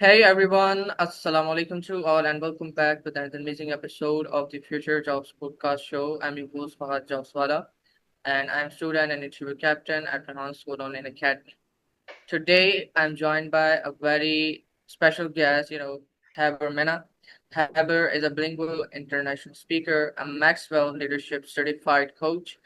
Hey everyone, Assalamu alaikum to all, and welcome back to another amazing episode of the Future Jobs podcast show. I'm your host, Fahad JobsWala, and I'm student and interview captain at Renaissance School Online Academy. Today, I'm joined by a very special guest, Heber Mena. Heber is a bilingual international speaker, a Maxwell Leadership Certified coach,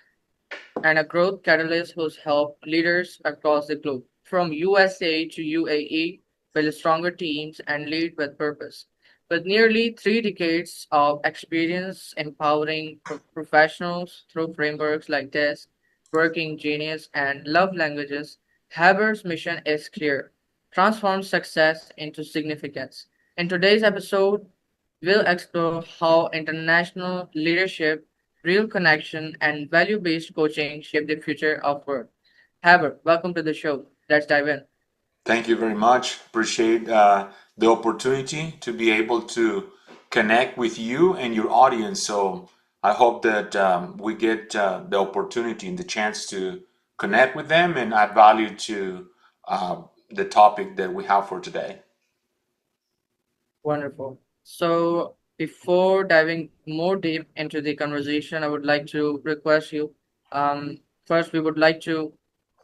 and a growth catalyst who's helped leaders across the globe, from USA to UAE, build stronger teams and lead with purpose. With nearly 3 decades of experience empowering professionals through frameworks like this, Working Genius, and Love Languages, Haber's mission is clear: transform success into significance. In today's episode, we'll explore how international leadership, real connection, and value based coaching shape the future of work. Haber, welcome to the show. Let's dive in. Thank you very much. Appreciate the opportunity to be able to connect with you and your audience. So I hope that we get the opportunity and the chance to connect with them and add value to the topic that we have for today. Wonderful. So, before diving more deep into the conversation, I would like to request you. First, we would like to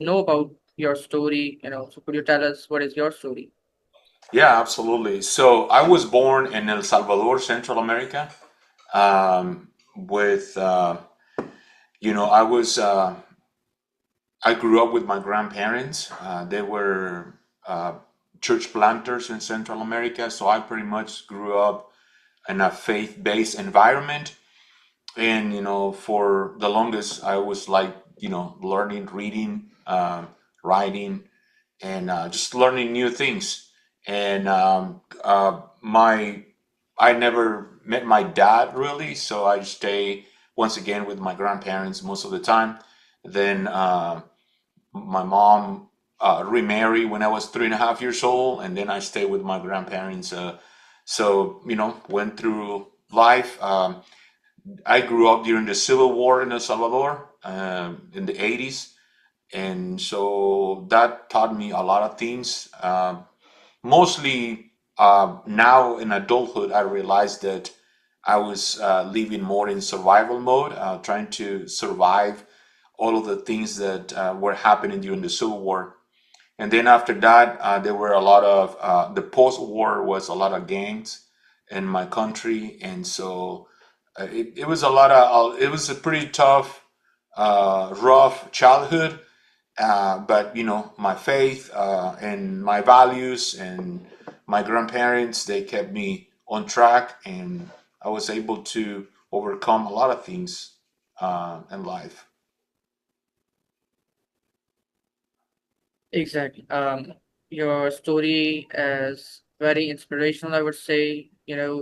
know about your story. So could you tell us what is your story? Yeah, absolutely. So I was born in El Salvador, Central America. With I was I grew up with my grandparents. They were church planters in Central America, so I pretty much grew up in a faith-based environment. And for the longest, I was like learning, reading, writing, and just learning new things. And my I never met my dad really, so I stay once again with my grandparents most of the time. Then my mom remarried when I was 3.5 years old, and then I stayed with my grandparents. So went through life. I grew up during the Civil War in El Salvador in the 80s, and so that taught me a lot of things. Mostly now in adulthood, I realized that I was living more in survival mode, trying to survive all of the things that were happening during the Civil War. And then after that, there were a lot of the post-war was a lot of gangs in my country, and so it was a lot of it was a pretty tough, rough childhood. But my faith and my values and my grandparents, they kept me on track, and I was able to overcome a lot of things in life. Exactly. Your story is very inspirational, I would say,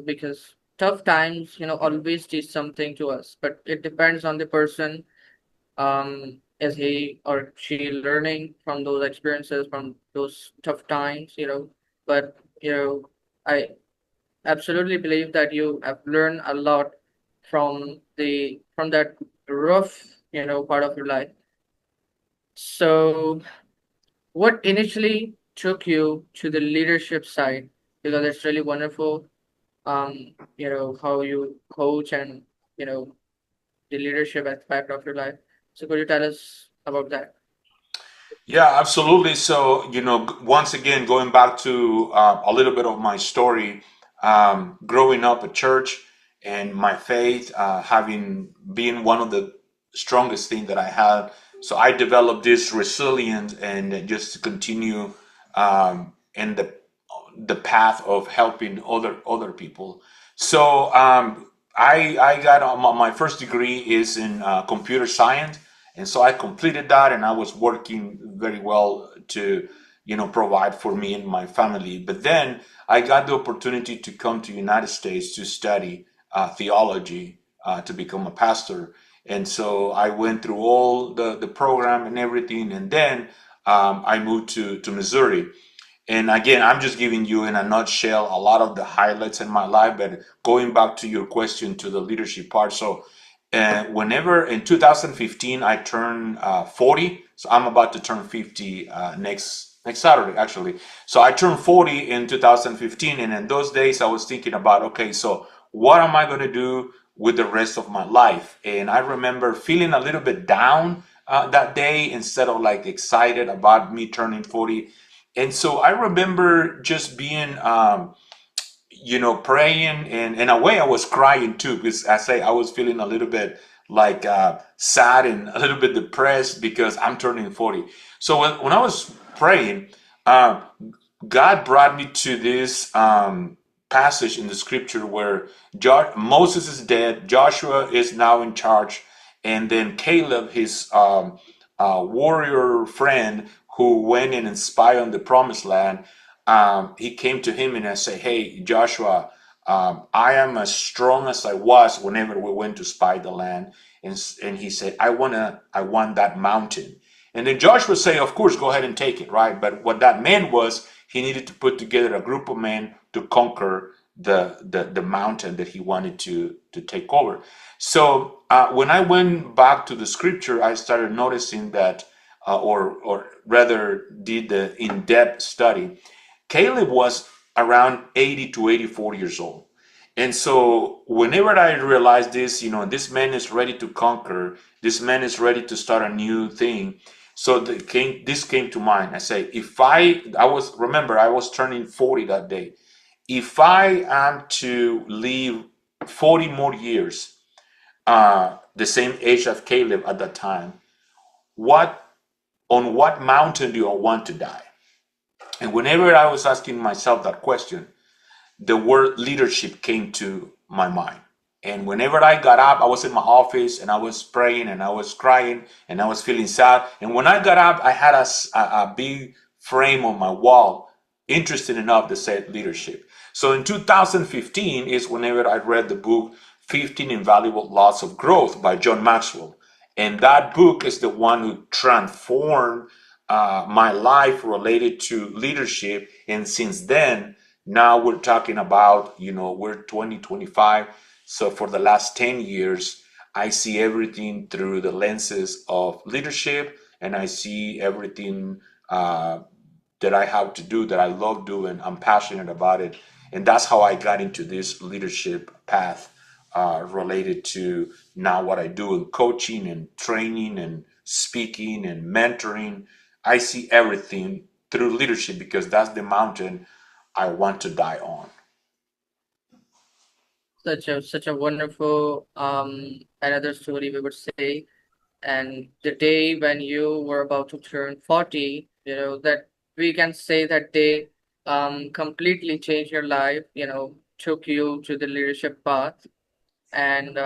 because tough times, always teach something to us, but it depends on the person. Is he or she learning from those experiences, from those tough times, But, I absolutely believe that you have learned a lot from that rough, part of your life. So what initially took you to the leadership side? Because it's really wonderful, how you coach and, you know, the leadership aspect of your life. So could you tell us about that? Yeah, absolutely. So, once again, going back to a little bit of my story, growing up at church and my faith, having been one of the strongest thing that I had. So I developed this resilience and just to continue in the path of helping other people. So I got my first degree is in computer science, and so I completed that, and I was working very well to provide for me and my family. But then I got the opportunity to come to United States to study theology, to become a pastor. And so I went through all the program and everything, and then I moved to Missouri. And again, I'm just giving you in a nutshell a lot of the highlights in my life. But going back to your question to the leadership part, so whenever in 2015 I turned 40, so I'm about to turn 50 next next Saturday, actually. So I turned 40 in 2015, and in those days, I was thinking about, okay, so what am I going to do with the rest of my life? And I remember feeling a little bit down that day instead of like excited about me turning 40. And so I remember just being praying, and in a way I was crying too, because I was feeling a little bit like sad and a little bit depressed because I'm turning 40. So when I was praying, uh, God brought me to this passage in the scripture where Moses is dead, Joshua is now in charge, and then Caleb, his warrior friend who went in and spied on the promised land, he came to him and I said, "Hey, Joshua, I am as strong as I was whenever we went to spy the land." And he said, I want that mountain." And then Joshua say, "Of course, go ahead and take it," right? But what that meant was he needed to put together a group of men to conquer the mountain that he wanted to take over. So when I went back to the scripture, I started noticing that, or rather, did the in-depth study. Caleb was around 80 to 84 years old. And so whenever I realized this, this man is ready to conquer, this man is ready to start a new thing. So this came to mind. I say, if remember, I was turning 40 that day. If I am to live 40 more years, the same age as Caleb at that time, what on what mountain do I want to die? And whenever I was asking myself that question, the word leadership came to my mind. And whenever I got up, I was in my office and I was praying and I was crying and I was feeling sad. And when I got up, I had a big frame on my wall, interesting enough, that said leadership. So in 2015 is whenever I read the book 15 Invaluable Laws of Growth by John Maxwell. And that book is the one who transformed my life related to leadership. And since then, now we're talking about, we're 2025. So for the last 10 years, I see everything through the lenses of leadership, and I see everything that I have to do that I love doing. I'm passionate about it. And that's how I got into this leadership path related to now what I do in coaching and training and speaking and mentoring. I see everything through leadership because that's the mountain I want to die on. Such a wonderful another story, we would say. And the day when you were about to turn 40, that we can say that day completely changed your life, took you to the leadership path. And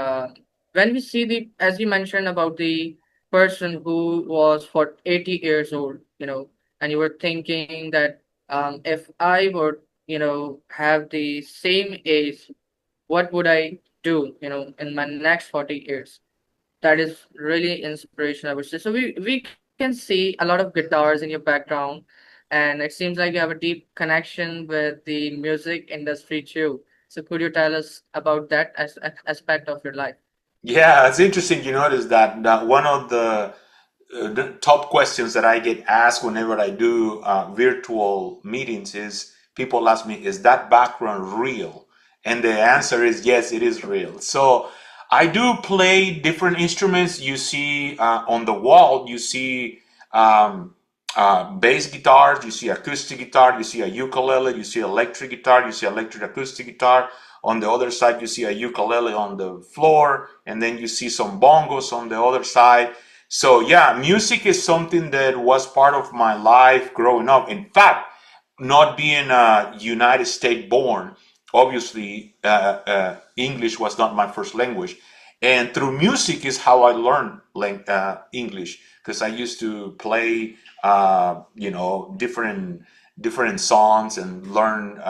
when we see the, as you mentioned about the person who was for 80 years old, and you were thinking that if I would, have the same age, what would I do, in my next 40 years? That is really inspirational, I would say. So we can see a lot of guitars in your background, and it seems like you have a deep connection with the music industry too. So could you tell us about that aspect of your life? Yeah, it's interesting. You notice that one of the top questions that I get asked whenever I do virtual meetings is people ask me, "Is that background real?" And the answer is yes, it is real. So I do play different instruments. You see on the wall, you see um, bass guitars, you see acoustic guitar, you see a ukulele, you see electric guitar, you see electric acoustic guitar. On the other side, you see a ukulele on the floor, and then you see some bongos on the other side. So yeah, music is something that was part of my life growing up. In fact, not being United States born, obviously English was not my first language, and through music is how I learned English because I used to play, different songs and learn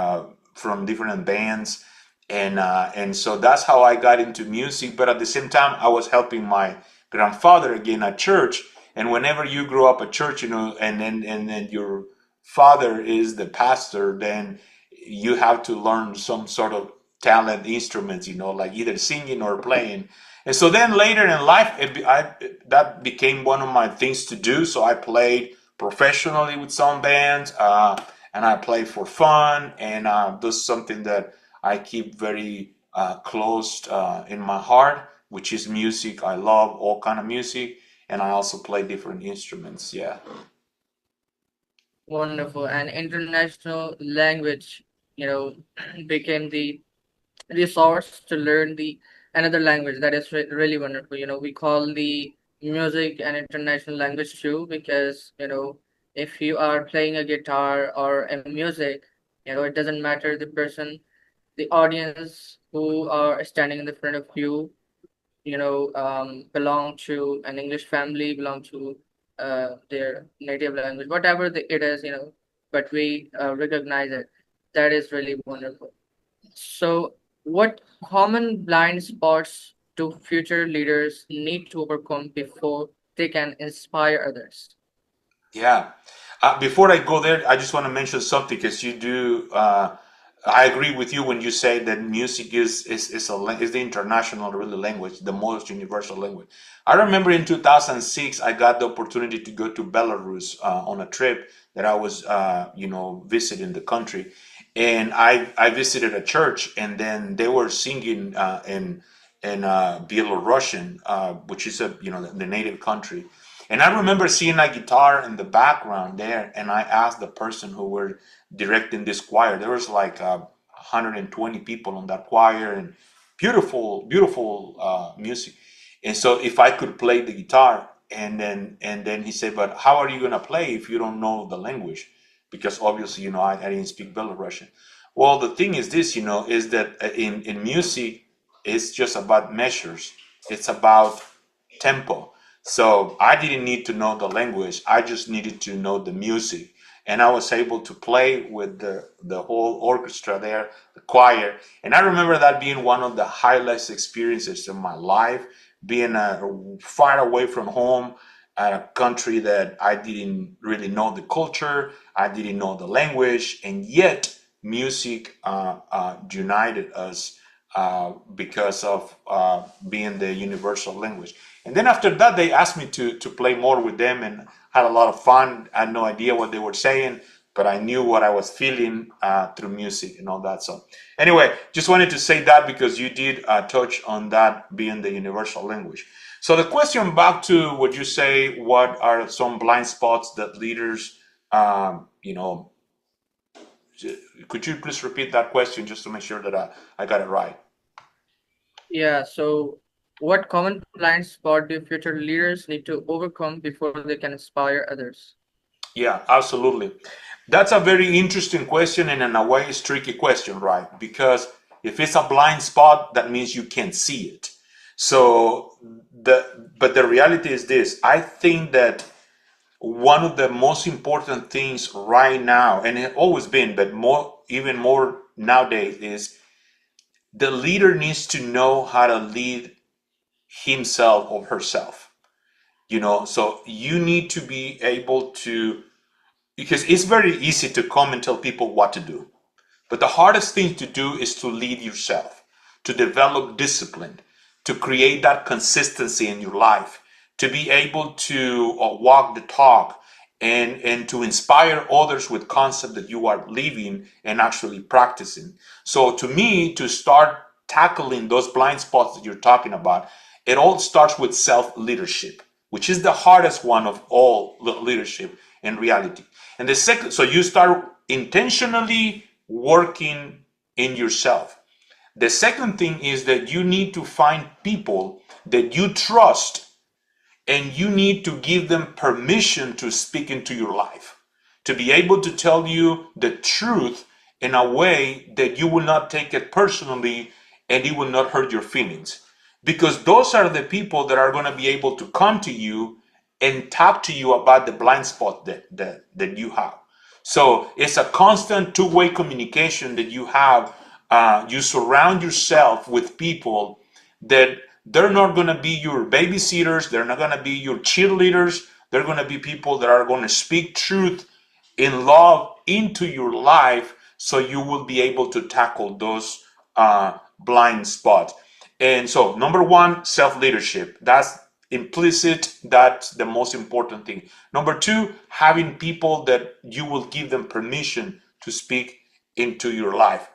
from different bands, and so that's how I got into music. But at the same time, I was helping my grandfather again at church. And whenever you grow up at church, and then your father is the pastor, then you have to learn some sort of talent instruments, like either singing or playing. And so then later in life, that became one of my things to do. So I played professionally with some bands, and I play for fun, and this is something that I keep very close in my heart, which is music. I love all kind of music, and I also play different instruments. Yeah. Wonderful. And international language, became the resource to learn the another language. That is really wonderful. We call the music an international language too, because if you are playing a guitar or a music, it doesn't matter the person, the audience who are standing in the front of you, belong to an English family, belong to their native language, whatever it is, but we recognize it. That is really wonderful. So, what common blind spots do future leaders need to overcome before they can inspire others? Yeah. Before I go there, I just want to mention something because you do. I agree with you when you say that music is the international really language, the most universal language. I remember in 2006, I got the opportunity to go to Belarus on a trip that I was, visiting the country, and I visited a church, and then they were singing in Belarusian, which is the native country. And I remember seeing a guitar in the background there, and I asked the person who were directing this choir. There was like 120 people on that choir, and beautiful, beautiful music. And so if I could play the guitar, and then he said, "But how are you gonna play if you don't know the language?" Because obviously, I didn't speak Belarusian. Well, the thing is this, is that in music, it's just about measures. It's about tempo. So I didn't need to know the language. I just needed to know the music. And I was able to play with the whole orchestra there, the choir. And I remember that being one of the highlights experiences of my life, being far away from home, at a country that I didn't really know the culture, I didn't know the language, and yet music united us because of being the universal language. And then after that, they asked me to play more with them, and had a lot of fun. I had no idea what they were saying, but I knew what I was feeling through music and all that. So anyway, just wanted to say that because you did touch on that being the universal language. So the question back to what you say, what are some blind spots that leaders, um, you know, could you please repeat that question just to make sure that I got it right? Yeah, so what common blind spot do future leaders need to overcome before they can inspire others? Yeah, absolutely. That's a very interesting question, and in a way, it's a tricky question, right? Because if it's a blind spot, that means you can't see it. So but the reality is this: I think that one of the most important things right now, and it always been, but even more nowadays, is the leader needs to know how to lead himself or herself. So you need to be able to, because it's very easy to come and tell people what to do. But the hardest thing to do is to lead yourself, to develop discipline, to create that consistency in your life, to be able to walk the talk, and to inspire others with concepts that you are living and actually practicing. So to me, to start tackling those blind spots that you're talking about, it all starts with self-leadership, which is the hardest one of all the leadership in reality. And the second, so you start intentionally working in yourself. The second thing is that you need to find people that you trust, and you need to give them permission to speak into your life, to be able to tell you the truth in a way that you will not take it personally and it will not hurt your feelings. Because those are the people that are going to be able to come to you and talk to you about the blind spot that you have. So it's a constant two-way communication that you have. You surround yourself with people that they're not going to be your babysitters, they're not going to be your cheerleaders, they're going to be people that are going to speak truth in love into your life, so you will be able to tackle those blind spots. And so number one, self-leadership. That's implicit. That's the most important thing. Number two, having people that you will give them permission to speak into your life.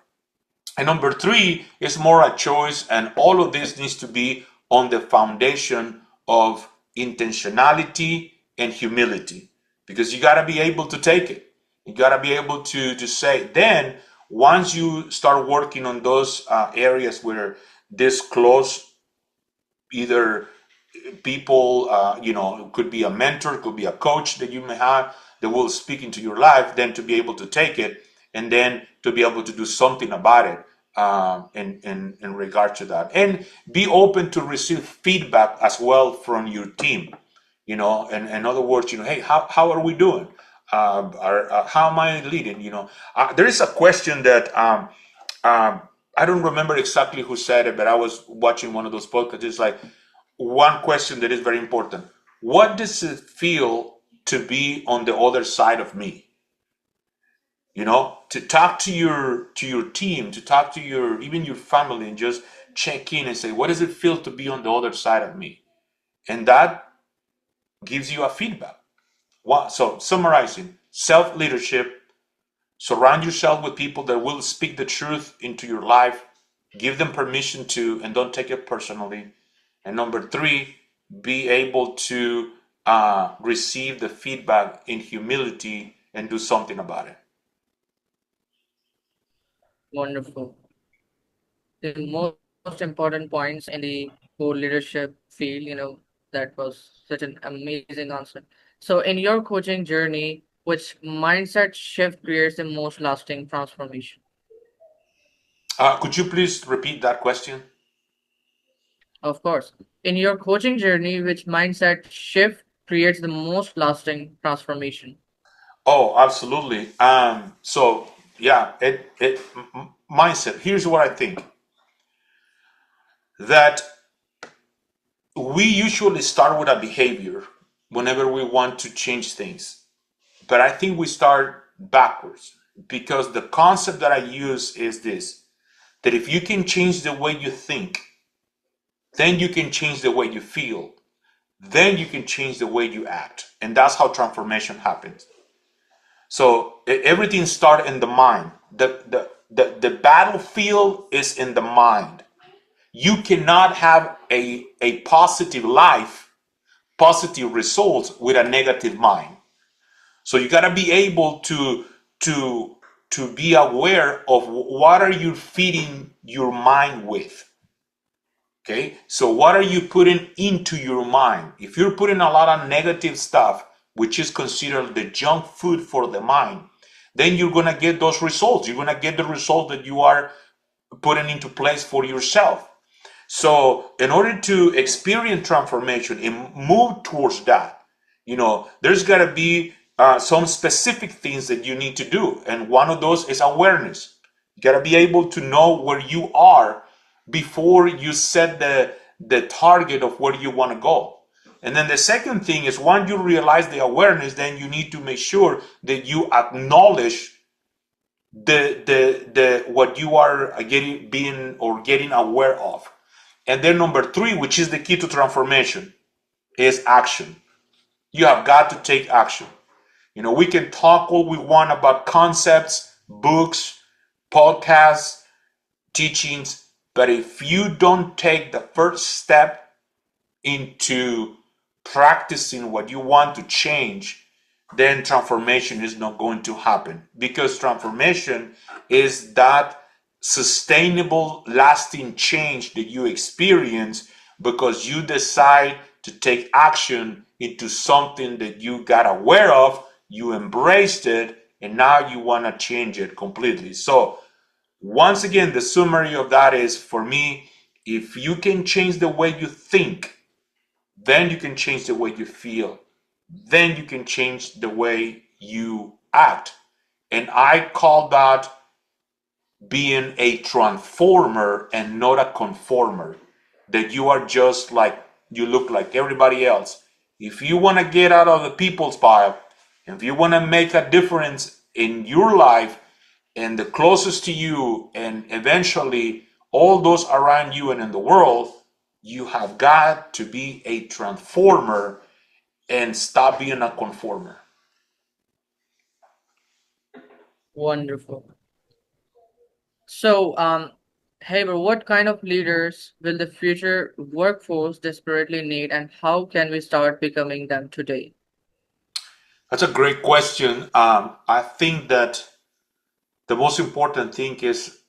And number three is more a choice, and all of this needs to be on the foundation of intentionality and humility, because you got to be able to take it. You got to be able to say. Then, once you start working on those areas where this close, either people, it could be a mentor, it could be a coach that you may have that will speak into your life, then to be able to take it and then to be able to do something about it in regard to that. And be open to receive feedback as well from your team. And in other words, hey, how are we doing? How am I leading? There is a question that um, I don't remember exactly who said it, but I was watching one of those podcasts. It's like, one question that is very important: what does it feel to be on the other side of me? To talk to your team, to talk to your even your family, and just check in and say, what does it feel to be on the other side of me? And that gives you a feedback. So summarizing: self leadership, surround yourself with people that will speak the truth into your life, give them permission to, and don't take it personally. And number three, be able to receive the feedback in humility and do something about it. Wonderful. The most important points in the core leadership field, that was such an amazing answer. So, in your coaching journey, which mindset shift creates the most lasting transformation? Could you please repeat that question? Of course. In your coaching journey, which mindset shift creates the most lasting transformation? Oh, absolutely. So yeah, mindset. Here's what I think: that we usually start with a behavior whenever we want to change things. But I think we start backwards, because the concept that I use is this: that if you can change the way you think, then you can change the way you feel, then you can change the way you act. And that's how transformation happens. So everything starts in the mind. The battlefield is in the mind. You cannot have a positive life, positive results with a negative mind. So you got to be able to to be aware of what are you feeding your mind with. Okay, so what are you putting into your mind? If you're putting a lot of negative stuff, which is considered the junk food for the mind, then you're gonna get those results. You're gonna get the result that you are putting into place for yourself. So, in order to experience transformation and move towards that, there's got to be some specific things that you need to do. And one of those is awareness. You got to be able to know where you are before you set the target of where you want to go. And then the second thing is, once you realize the awareness, then you need to make sure that you acknowledge the what you are getting aware of. And then number three, which is the key to transformation, is action. You have got to take action. We can talk all we want about concepts, books, podcasts, teachings, but if you don't take the first step into practicing what you want to change, then transformation is not going to happen, because transformation is that sustainable, lasting change that you experience because you decide to take action into something that you got aware of, you embraced it, and now you want to change it completely. So, once again, the summary of that is, for me, if you can change the way you think, then you can change the way you feel. Then you can change the way you act. And I call that being a transformer and not a conformer. That you are just like, you look like everybody else. If you want to get out of the people's pile, if you want to make a difference in your life and the closest to you, and eventually all those around you and in the world, You have got to be a transformer and stop being a conformer. Wonderful. So, Haber, what kind of leaders will the future workforce desperately need, and how can we start becoming them today? That's a great question. I think that the most important thing is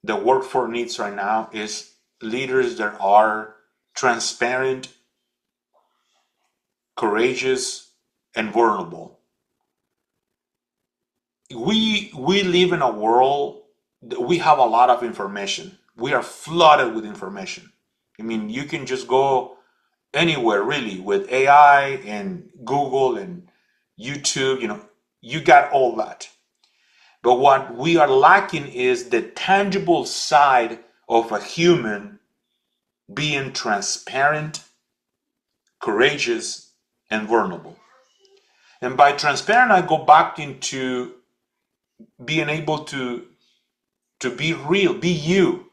the workforce needs right now is leaders that are transparent, courageous, and vulnerable. We live in a world that we have a lot of information. We are flooded with information. I mean, you can just go anywhere really with AI and Google and YouTube, you got all that. But what we are lacking is the tangible side of a human being transparent, courageous, and vulnerable. And by transparent, I go back into being able to be real, be you.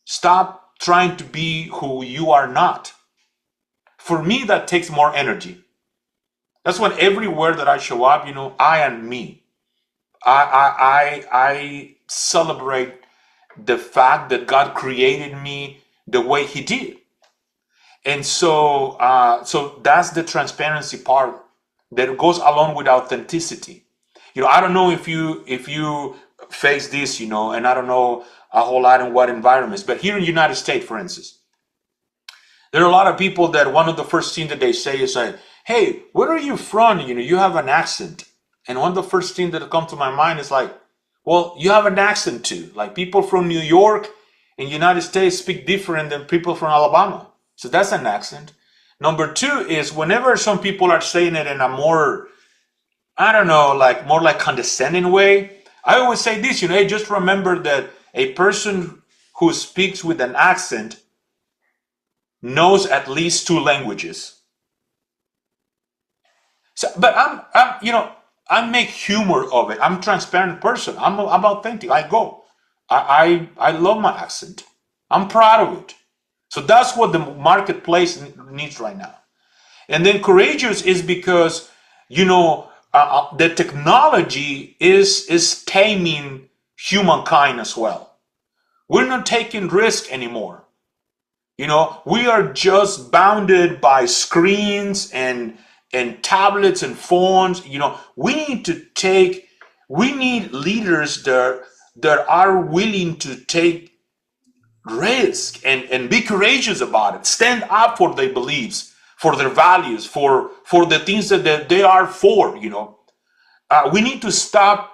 Stop trying to be who you are not. For me, that takes more energy. That's when everywhere that I show up, I am me. I celebrate the fact that God created me the way He did, and so that's the transparency part that goes along with authenticity. I don't know if you face this, and I don't know a whole lot in what environments, but here in the United States, for instance, there are a lot of people that one of the first things that they say is like, "Hey, where are you from? You have an accent." And one of the first things that come to my mind is like, "Well, you have an accent too. Like people from New York and United States speak different than people from Alabama. So that's an accent." Number two is whenever some people are saying it in a more, I don't know, like more like condescending way, I always say this, hey, just remember that a person who speaks with an accent knows at least two languages. So, but I make humor of it. I'm a transparent person. I'm authentic. I go. I love my accent. I'm proud of it. So that's what the marketplace needs right now. And then courageous is because the technology is taming humankind as well. We're not taking risk anymore. We are just bounded by screens and tablets and phones. We need leaders that are willing to take risk and be courageous about it. Stand up for their beliefs, for their values, for the things that they are for. We need to stop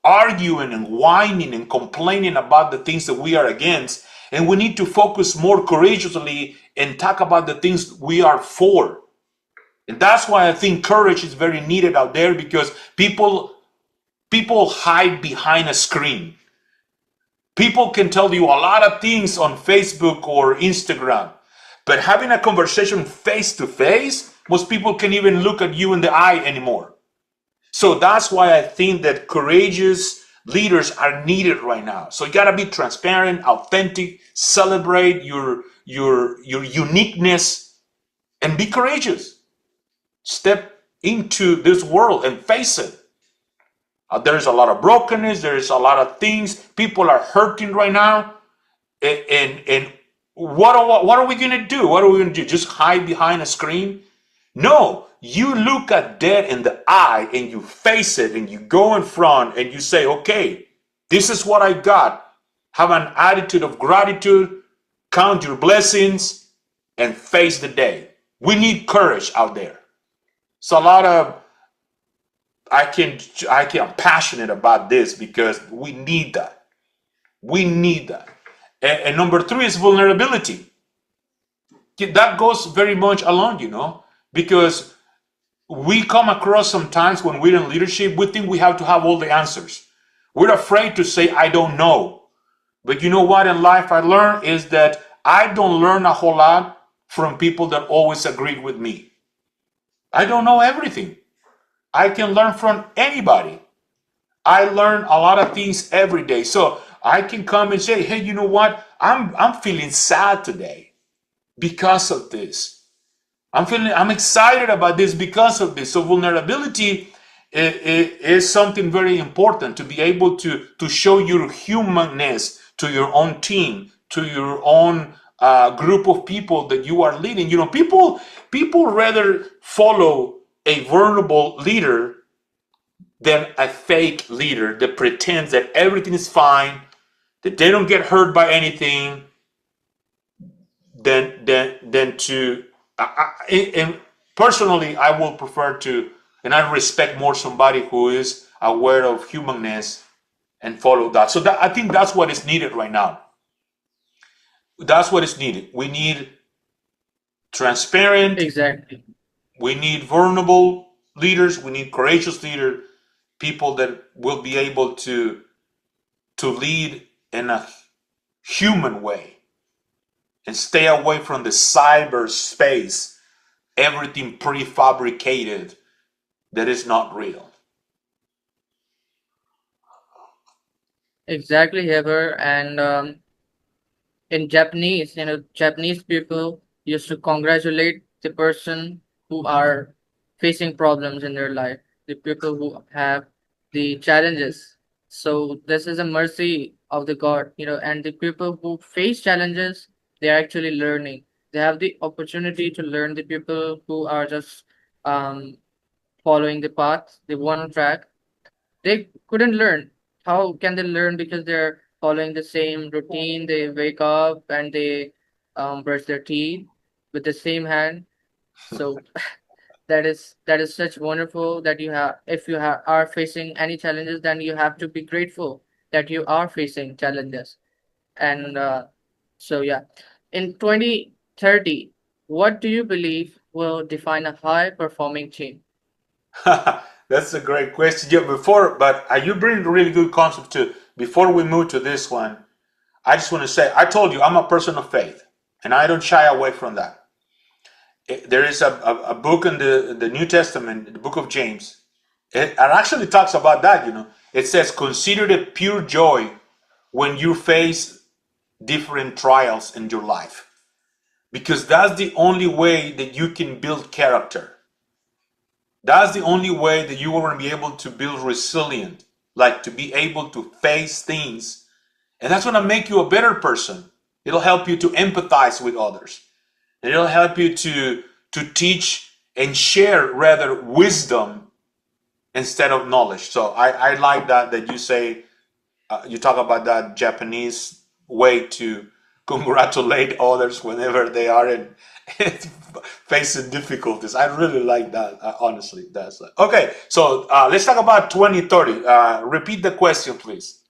arguing and whining and complaining about the things that we are against, and we need to focus more courageously and talk about the things we are for. And that's why I think courage is very needed out there, because people hide behind a screen. People can tell you a lot of things on Facebook or Instagram, but having a conversation face to face, most people can't even look at you in the eye anymore. So that's why I think that courageous leaders are needed right now. So you got to be transparent, authentic, celebrate your uniqueness, and be courageous. Step into this world and face it. There's a lot of brokenness. There's a lot of things. People are hurting right now. And what are we going to do? What are we going to do? Just hide behind a screen? No, you look at death in the eye and you face it and you go in front and you say, okay, this is what I got. Have an attitude of gratitude, count your blessings, and face the day. We need courage out there. So a lot of I'm passionate about this because we need that. We need that. And number three is vulnerability. That goes very much along, because we come across sometimes when we're in leadership, we think we have to have all the answers. We're afraid to say, I don't know. But you know what in life I learned is that I don't learn a whole lot from people that always agree with me. I don't know everything. I can learn from anybody. I learn a lot of things every day. So I can come and say, hey, you know what? I'm feeling sad today. because of this. I'm excited about this because of this. So vulnerability is something very important, to be able to show your humanness to your own team, to your own group of people that you are leading. You know, people rather follow a vulnerable leader than a fake leader that pretends that everything is fine, that they don't get hurt by anything, than to and personally I will prefer to, and I respect more somebody who is aware of humanness and follow that. So that, I think that's what is needed right now. That's what is needed. We need transparent, Exactly. we need vulnerable leaders, we need courageous leaders, people that will be able to lead in a human way and stay away from the cyberspace, everything prefabricated that is not real. Exactly, Heber. And in Japanese, Japanese people used to congratulate the person who are facing problems in their life, the people who have the challenges. So this is a mercy of the God, and the people who face challenges, they're actually learning. They have the opportunity to learn. The people who are just um, following the path, the one track, they couldn't learn. How can they learn? Because they're following the same routine. They wake up and they brush their teeth with the same hand. So that is such wonderful that you have. If you are facing any challenges, then you have to be grateful that you are facing challenges. And so yeah, in 2030, what do you believe will define a high performing team? That's a great question. Yeah, you bring a really good concept too. Before we move to this one, I just want to say, I told you I'm a person of faith, and I don't shy away from that. There is a book in the New Testament, the book of James. It actually talks about that. It says, "Consider it pure joy when you face different trials in your life, because that's the only way that you can build character. That's the only way that you are going to be able to build resilient, like to be able to face things. And that's going to make you a better person. It'll help you to empathize with others. And it'll help you to teach and share rather wisdom instead of knowledge. So I like that you say, you talk about that Japanese way to congratulate others whenever they are in facing difficulties. I really like that. Honestly, that's okay. So let's talk about 2030. Repeat the question, please.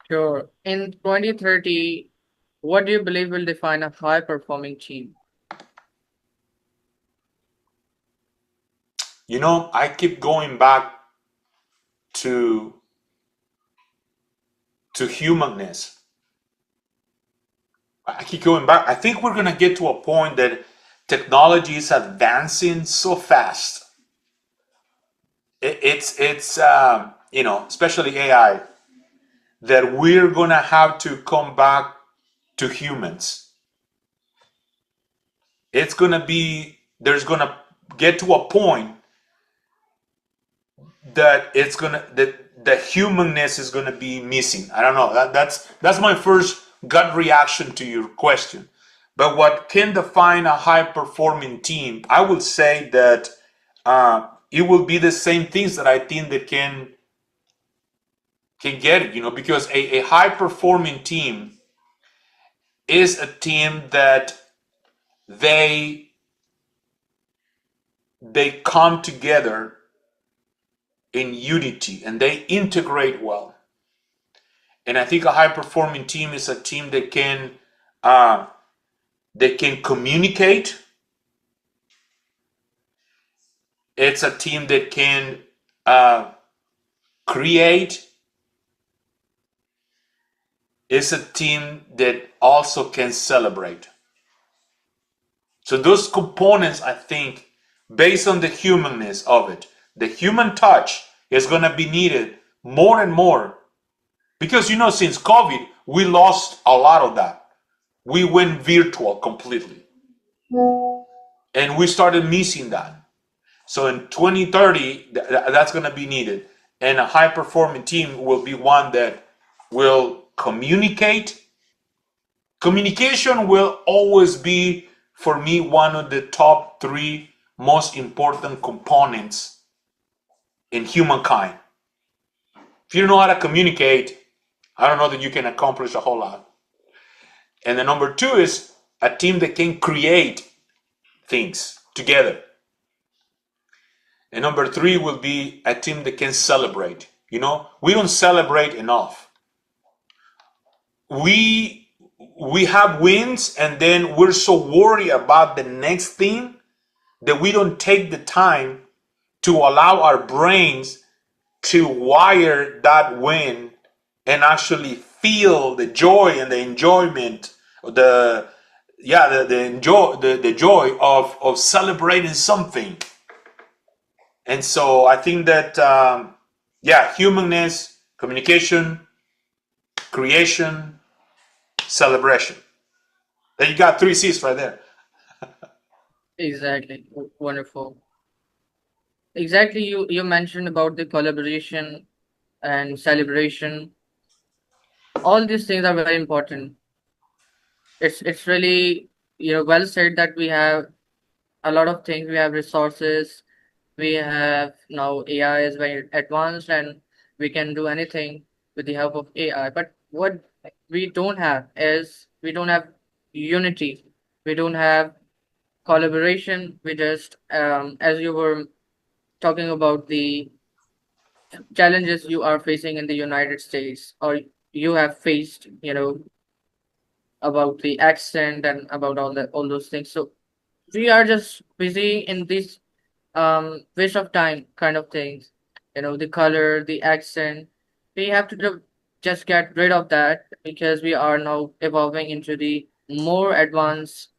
Sure. In 2030, what do you believe will define a high performing team? I keep going back to humanness. I keep going back. I think we're gonna get to a point that technology is advancing so fast. It's especially AI, that we're gonna have to come back to humans. It's gonna be There's gonna get to a point that the humanness is gonna be missing. I don't know. That's my first gut reaction to your question. But what can define a high performing team? I would say that it will be the same things that I think that can get it. Because a high performing team is a team that they they come together in unity and they integrate well. And I think a high performing team is a team uh, that can communicate. It's a team that can uh, create. It's a team that also can celebrate. So those components, I think, based on the humanness of it, the human touch is going to be needed more and more. Because since COVID, we lost a lot of that. We went virtual completely, and we started missing that. So in 2030, that's going to be needed. And a high performing team will be one that will communicate. Communication will always be, for me, one of the top three most important components in humankind. If you don't know how to communicate, I don't know that you can accomplish a whole lot. And the number two is a team that can create things together. And number three will be a team that can celebrate. You know, we don't celebrate enough. We we have wins, and then we're so worried about the next thing that we don't take the time to allow our brains to wire that win and actually feel the joy and the enjoyment, the the joy of celebrating something. And so I think that humanness, communication, creation, celebration. Then you got three C's right there. Exactly. Wonderful. Exactly. You mentioned about the collaboration and celebration. All these things are very important. It's really, well said that we have a lot of things. We have resources. We have now AI is very advanced, and we can do anything with the help of AI. But what we don't have is we don't have unity. We don't have collaboration. We just, as you were talking about the challenges you are facing in the United States, or you have faced, about the accent and about all those things. So we are just busy in this waste of time kind of things. The color, the accent. We have to just get rid of that because we are now evolving into the more advanced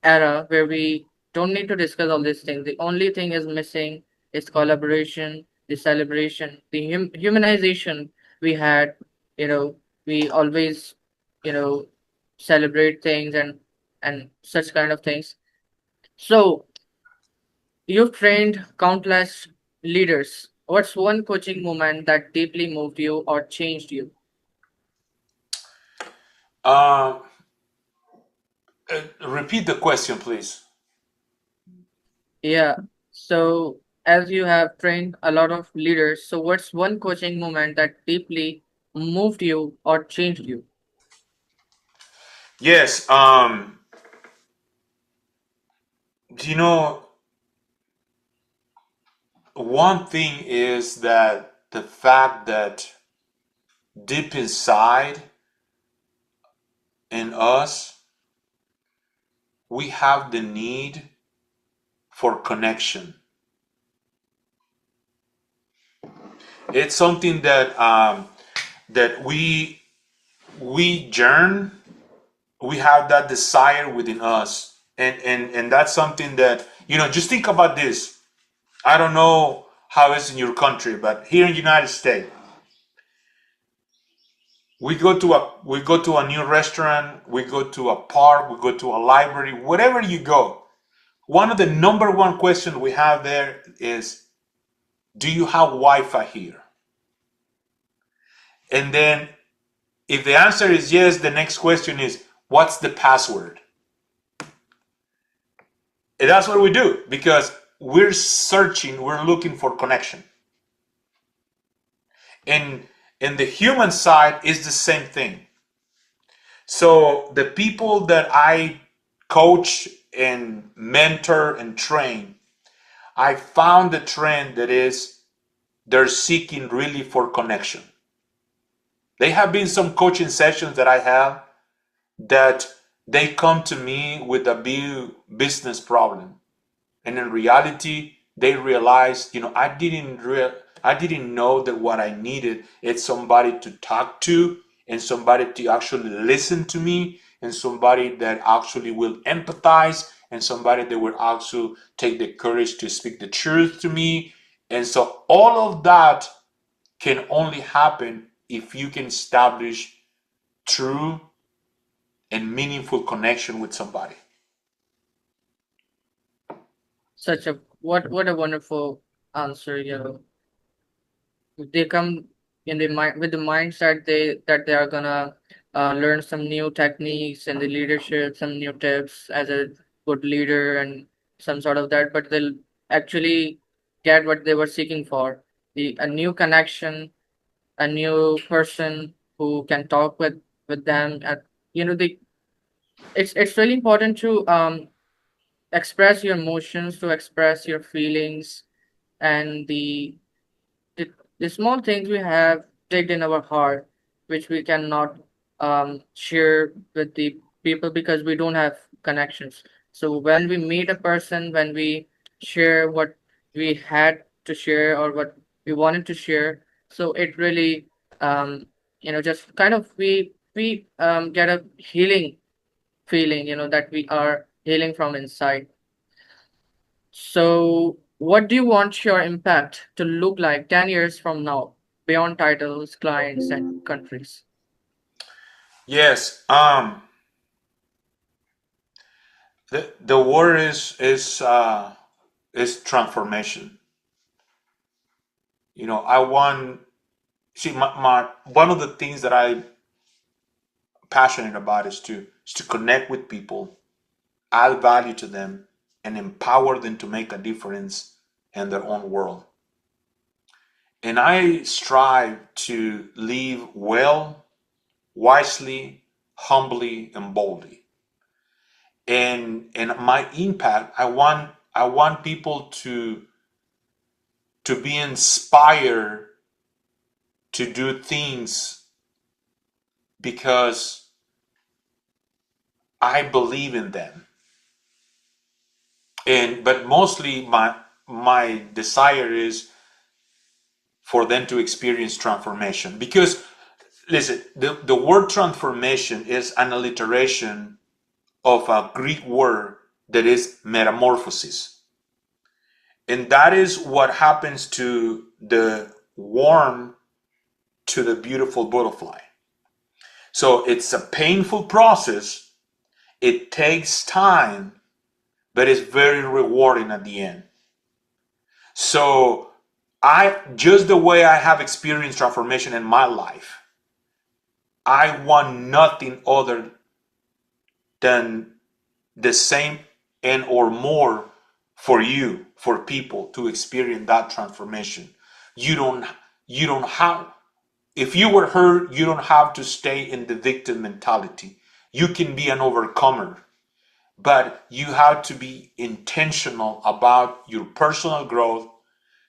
era where we don't need to discuss all these things. The only thing is missing is collaboration, the celebration, the humanization we had. We always, you know, celebrate things and such kind of things. So you've trained countless leaders. What's one coaching moment that deeply moved you or changed you? Uh, Repeat the question, please. Yeah. So, as you have trained a lot of leaders, so what's one coaching moment that deeply moved you or changed you? Yes. You know, one thing is that the fact that deep inside in us, we have the need for connection. It's something that that we yearn. We have that desire within us, and that's something that, just think about this. I don't know how it's in your country, but here in the United States, we go to a new restaurant, we go to a park, we go to a library, whatever you go. One of the number one questions we have there is, do you have Wi-Fi here? And then if the answer is yes, the next question is, what's the password? And that's what we do because we're searching, we're looking for connection. And in the human side is the same thing. So the people that I coach and mentor and train, I found the trend that is they're seeking really for connection. There have been some coaching sessions that I have that they come to me with a big business problem, and in reality they realize, I didn't know that what I needed is somebody to talk to, and somebody to actually listen to me, and somebody that actually will empathize, and somebody that will also take the courage to speak the truth to me. And so all of that can only happen if you can establish true and meaningful connection with somebody. Such a what a wonderful answer. They come in the mind with the mindset they are gonna learn some new techniques and the leadership, some new tips as a good leader and some sort of that, but they'll actually get what they were seeking for, the a new connection, a new person who can talk with them at the it's really important to express your emotions, to express your feelings, and the, the small things we have digged in our heart, which we cannot share with the people because we don't have connections. So when we meet a person, when we share what we had to share or what we wanted to share, so it really just kind of we get a healing feeling, that we are healing from inside. So, what do you want your impact to look like 10 years from now, beyond titles, clients, and countries? Yes, the word is transformation. I want see my one of the things that I passionate about is to connect with people, add value to them, and empower them to make a difference in their own world. And I strive to live well, wisely, humbly, and boldly. And my impact, I want people to be inspired to do things because I believe in them. And but mostly my desire is for them to experience transformation. Because listen, the word transformation is an alliteration of a Greek word that is metamorphosis. And that is what happens to the worm to the beautiful butterfly. So it's a painful process. It takes time, but it's very rewarding at the end. So I just the way I have experienced transformation in my life, I want nothing other than the same and or more for you, for people to experience that transformation. You don't have, if you were hurt, you don't have to stay in the victim mentality. You can be an overcomer, but you have to be intentional about your personal growth.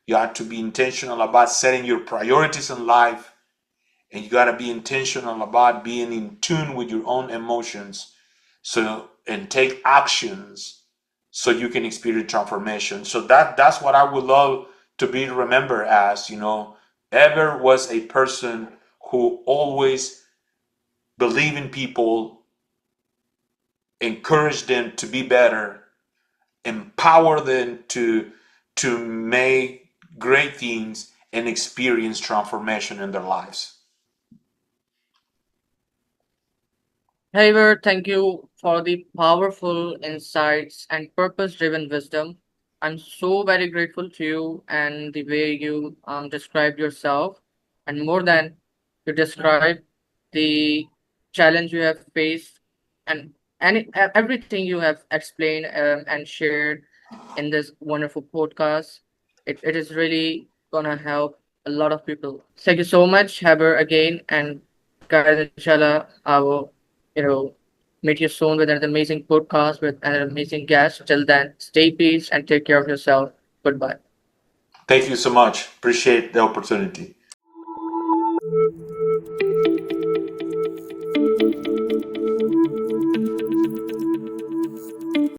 You have to be intentional about setting your priorities in life, and you got to be intentional about being in tune with your own emotions, so and take actions so you can experience transformation. So that's what I would love to be remembered as. Ever was a person who always believed in people, encouraged them to be better, empower them to make great things and experience transformation in their lives. Haver, thank you for the powerful insights and purpose driven wisdom. I'm so very grateful to you and the way you described yourself, and more than you described the challenge you have faced and everything you have explained and shared in this wonderful podcast. It is really gonna help a lot of people. Thank you so much, Haber, again, and guys, inshallah, I will you know meet you soon with another amazing podcast with an amazing guest. Till then, stay peace and take care of yourself. Goodbye. Thank you so much. Appreciate the opportunity.